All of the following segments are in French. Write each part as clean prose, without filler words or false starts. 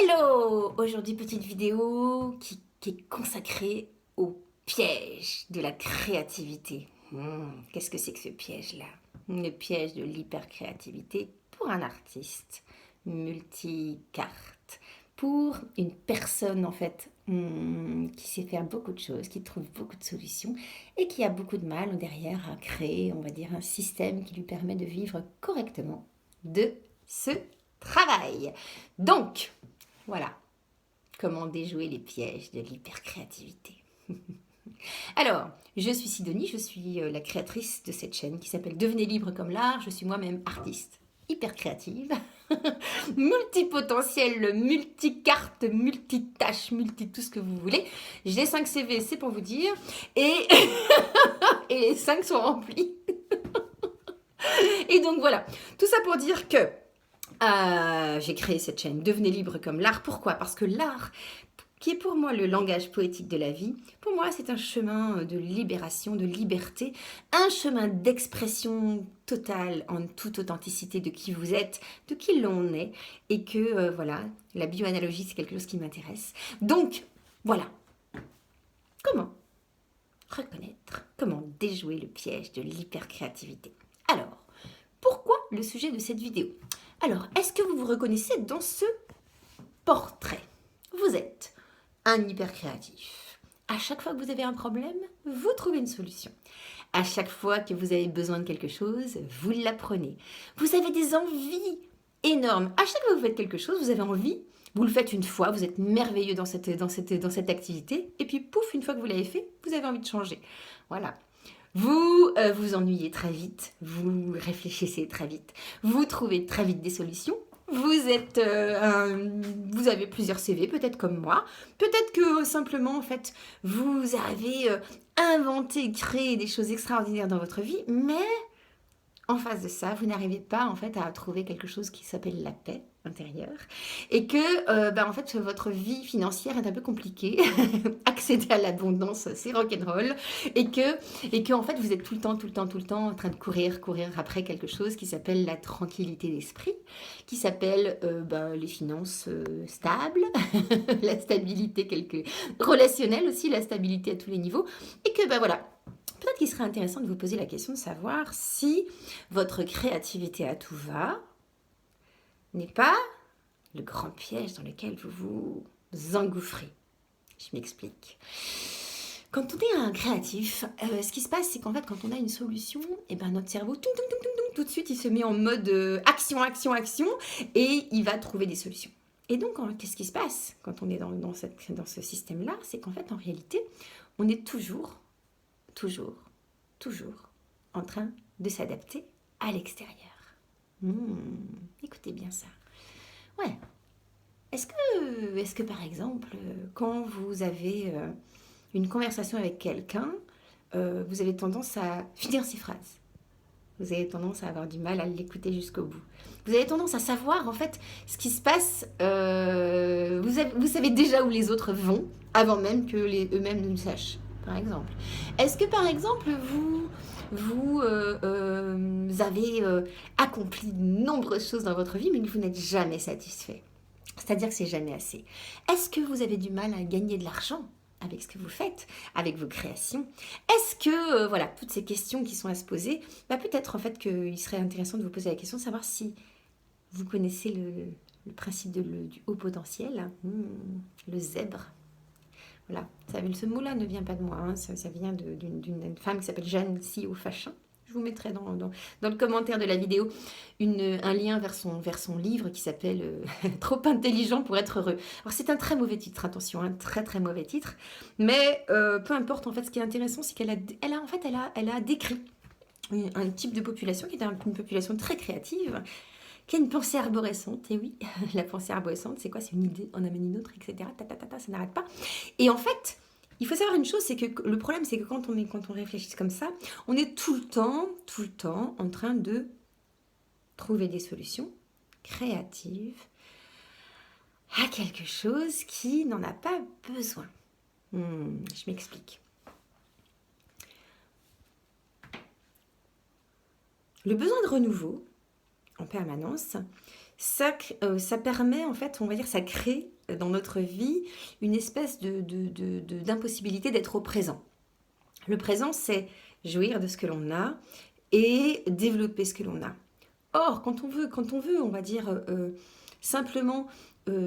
Hello! Aujourd'hui, petite vidéo qui est consacrée au piège de la créativité. Qu'est-ce que c'est que ce piège-là? Le piège de l'hypercréativité pour un artiste multicarte, pour une personne en fait qui sait faire beaucoup de choses, qui trouve beaucoup de solutions et qui a beaucoup de mal derrière à créer, on va dire, un système qui lui permet de vivre correctement de ce travail. Donc, voilà, comment déjouer les pièges de l'hypercréativité. Alors, je suis Sidonie, je suis la créatrice de cette chaîne qui s'appelle Devenez libre comme l'art. Je suis moi-même artiste, hyper créative, multipotentielle, multicarte, multitâche, multi tout ce que vous voulez. J'ai 5 CV, c'est pour vous dire, et, et les 5 sont remplis. Et donc voilà, tout ça pour dire que j'ai créé cette chaîne Devenez libre comme l'art. Pourquoi? Parce que l'art, qui est pour moi le langage poétique de la vie, pour moi c'est un chemin de libération, de liberté, un chemin d'expression totale en toute authenticité de qui vous êtes, de qui l'on est, et que voilà, la bioanalogie c'est quelque chose qui m'intéresse. Donc voilà, comment reconnaître, comment déjouer le piège de l'hypercréativité. Alors, pourquoi le sujet de cette vidéo? Alors, est-ce que vous vous reconnaissez dans ce portrait? Vous êtes un hypercréatif. À chaque fois que vous avez un problème, vous trouvez une solution. À chaque fois que vous avez besoin de quelque chose, vous l'apprenez. Vous avez des envies énormes. À chaque fois que vous faites quelque chose, vous avez envie, vous le faites une fois, vous êtes merveilleux dans cette activité, et puis pouf, une fois que vous l'avez fait, vous avez envie de changer. Voilà. Vous vous ennuyez très vite, vous réfléchissez très vite, vous trouvez très vite des solutions. Vous avez plusieurs CV, peut-être comme moi. Peut-être que simplement, en fait, vous avez inventé, créé des choses extraordinaires dans votre vie, mais en face de ça, vous n'arrivez pas en fait à trouver quelque chose qui s'appelle la paix intérieure et que en fait votre vie financière est un peu compliquée, accéder à l'abondance c'est rock'n'roll et que en fait vous êtes tout le temps en train de courir après quelque chose qui s'appelle la tranquillité d'esprit, qui s'appelle les finances stables, la stabilité relationnelle aussi, la stabilité à tous les niveaux et que voilà. Peut-être qu'il serait intéressant de vous poser la question de savoir si votre créativité à tout va n'est pas le grand piège dans lequel vous vous engouffrez. Je m'explique. Quand on est un créatif, ce qui se passe, c'est qu'en fait, quand on a une solution, notre cerveau, tout de suite, il se met en mode action, et il va trouver des solutions. Et donc, qu'est-ce qui se passe quand on est dans ce système-là? C'est qu'en fait, en réalité, on est toujours en train de s'adapter à l'extérieur. Écoutez bien ça. Ouais. Est-ce que par exemple, quand vous avez une conversation avec quelqu'un, vous avez tendance à finir ses phrases? Vous avez tendance à avoir du mal à l'écouter jusqu'au bout. Vous avez tendance à savoir en fait ce qui se passe. Vous savez déjà où les autres vont avant même que eux-mêmes ne le sachent, par exemple. Est-ce que par exemple vous avez accompli de nombreuses choses dans votre vie mais que vous n'êtes jamais satisfait? C'est-à-dire que c'est jamais assez. Est-ce que vous avez du mal à gagner de l'argent avec ce que vous faites, avec vos créations? Est-ce que, voilà, toutes ces questions qui sont à se poser, peut-être en fait qu'il serait intéressant de vous poser la question de savoir si vous connaissez le principe du haut potentiel, le zèbre. Voilà, ce mot-là ne vient pas de moi, hein, ça vient d'une femme qui s'appelle Jeanne Sio Fachin. Je vous mettrai dans le commentaire de la vidéo un lien vers son livre qui s'appelle Trop intelligent pour être heureux. Alors c'est un très mauvais titre, attention, un très très mauvais titre, mais peu importe, en fait, ce qui est intéressant, c'est qu'elle a décrit un type de population qui est une population très créative, qui a une pensée arborescente. Et oui, la pensée arborescente, c'est quoi? C'est une idée, on amène une autre, etc. Ça n'arrête pas. Et en fait, il faut savoir une chose, c'est que le problème, c'est que quand on réfléchit comme ça, on est tout le temps en train de trouver des solutions créatives à quelque chose qui n'en a pas besoin. Je m'explique. Le besoin de renouveau, en permanence, ça permet, en fait, on va dire, ça crée dans notre vie une espèce d'impossibilité d'être au présent. Le présent, c'est jouir de ce que l'on a et développer ce que l'on a. Or, quand on veut, on va dire, simplement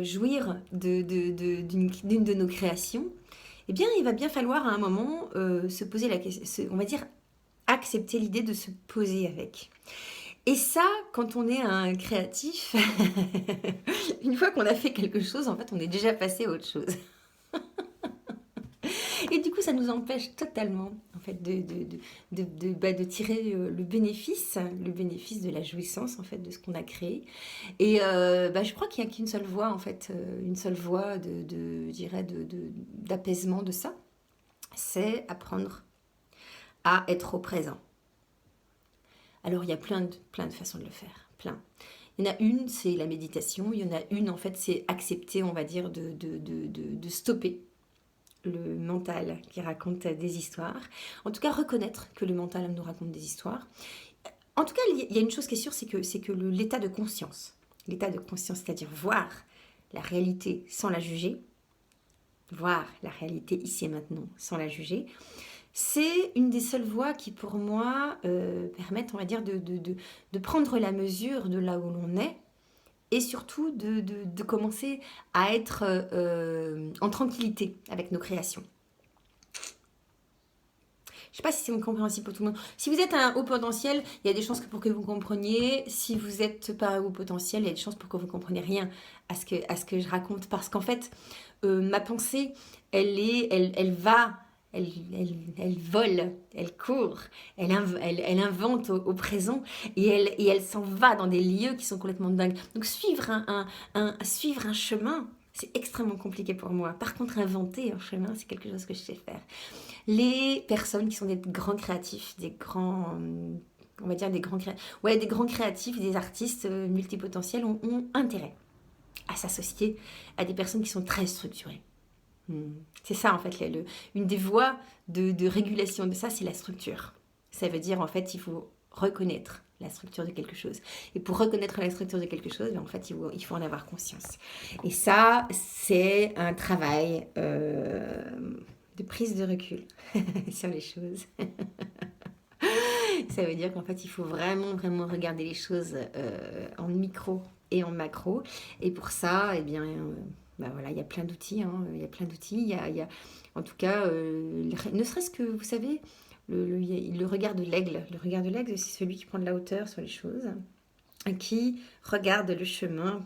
jouir d'une de nos créations, eh bien, il va bien falloir à un moment se poser la question, on va dire, accepter l'idée de se poser avec. Et ça, quand on est un créatif, une fois qu'on a fait quelque chose, en fait, on est déjà passé à autre chose. Et du coup, ça nous empêche totalement, en fait, de tirer le bénéfice de la jouissance, en fait, de ce qu'on a créé. Et je crois qu'il n'y a qu'une seule voie, en fait, une seule voie je dirais, d'apaisement de ça, c'est apprendre à être au présent. Alors, il y a plein de façons de le faire, plein. Il y en a une, c'est la méditation. Il y en a une, en fait, c'est accepter, on va dire, de stopper le mental qui raconte des histoires. En tout cas, reconnaître que le mental nous raconte des histoires. En tout cas, il y a une chose qui est sûre, c'est que l'état de conscience, c'est-à-dire voir la réalité sans la juger, voir la réalité ici et maintenant sans la juger, c'est une des seules voies qui, pour moi, permettent, on va dire, de prendre la mesure de là où l'on est et surtout de commencer à être en tranquillité avec nos créations. Je ne sais pas si c'est compréhensible pour tout le monde. Si vous êtes un haut potentiel, il y a des chances pour que vous compreniez. Si vous n'êtes pas un haut potentiel, il y a des chances pour que vous ne compreniez rien à ce que je raconte. Parce qu'en fait, ma pensée, elle va, elle vole, elle court, elle invente au présent et elle s'en va dans des lieux qui sont complètement dingues. Donc suivre un chemin, c'est extrêmement compliqué pour moi. Par contre, inventer un chemin, c'est quelque chose que je sais faire. Les personnes qui sont des grands créatifs, des grands, on va dire des grands créatifs, des artistes multipotentiels ont intérêt à s'associer à des personnes qui sont très structurées. C'est ça en fait, une des voies de régulation de ça, c'est la structure. Ça veut dire en fait, il faut reconnaître la structure de quelque chose. Et pour reconnaître la structure de quelque chose, en fait, il faut en avoir conscience. Et ça, c'est un travail de prise de recul sur les choses. Ça veut dire qu'en fait, il faut vraiment, vraiment regarder les choses en micro et en macro. Et pour ça, eh bien, voilà, il y a plein d'outils. Il y a plein d'outils. Il y a, en tout cas, ne serait-ce que, vous savez, le regard de l'aigle. Le regard de l'aigle, c'est celui qui prend de la hauteur sur les choses, qui regarde le chemin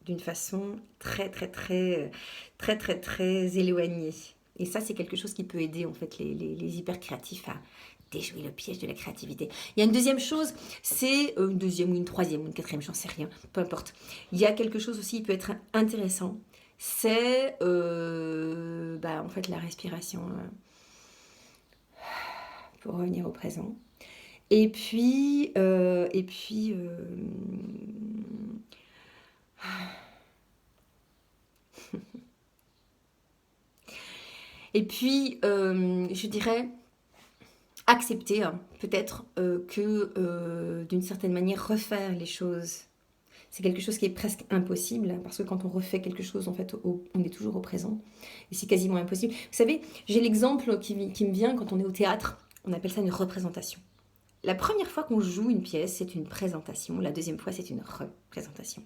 d'une façon très, très, très, très, très, très éloignée. Et ça, c'est quelque chose qui peut aider en fait les hyper créatifs à déjouer le piège de la créativité. Il y a une deuxième chose, c'est une deuxième ou une troisième ou une quatrième, j'en sais rien, peu importe. Il y a quelque chose aussi qui peut être intéressant, c'est en fait la respiration pour revenir au présent. Et puis je dirais accepter peut-être que d'une certaine manière refaire les choses, c'est quelque chose qui est presque impossible parce que quand on refait quelque chose, en fait, on est toujours au présent et c'est quasiment impossible. Vous savez, j'ai l'exemple qui me vient quand on est au théâtre, on appelle ça une représentation. La première fois qu'on joue une pièce, c'est une présentation. La deuxième fois, c'est une représentation.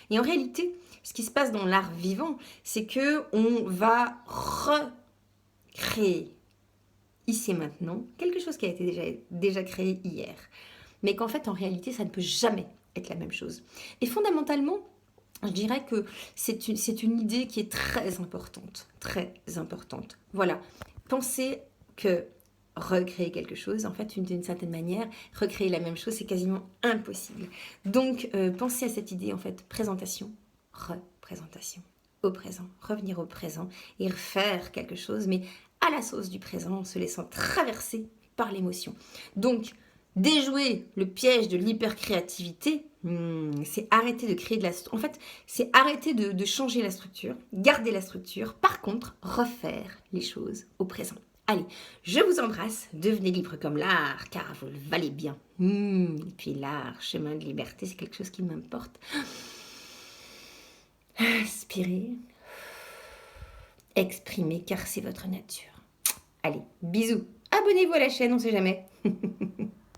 Et en réalité, ce qui se passe dans l'art vivant, c'est que on va recréer ici et maintenant quelque chose qui a été déjà créé hier. Mais qu'en fait, en réalité, ça ne peut jamais être la même chose. Et fondamentalement, je dirais que c'est une idée qui est très importante. Très importante. Voilà. Pensez que recréer quelque chose, en fait, d'une certaine manière, recréer la même chose, c'est quasiment impossible. Donc, pensez à cette idée, en fait, présentation, représentation, au présent, revenir au présent et refaire quelque chose, mais à la sauce du présent, en se laissant traverser par l'émotion. Donc, déjouer le piège de l'hypercréativité, c'est arrêter de créer de la... En fait, c'est arrêter de changer la structure, garder la structure, par contre, refaire les choses au présent. Allez, je vous embrasse, devenez libre comme l'art, car vous le valez bien. Et puis l'art, chemin de liberté, c'est quelque chose qui m'importe. Inspirez, exprimez, car c'est votre nature. Allez, bisous. Abonnez-vous à la chaîne, on sait jamais.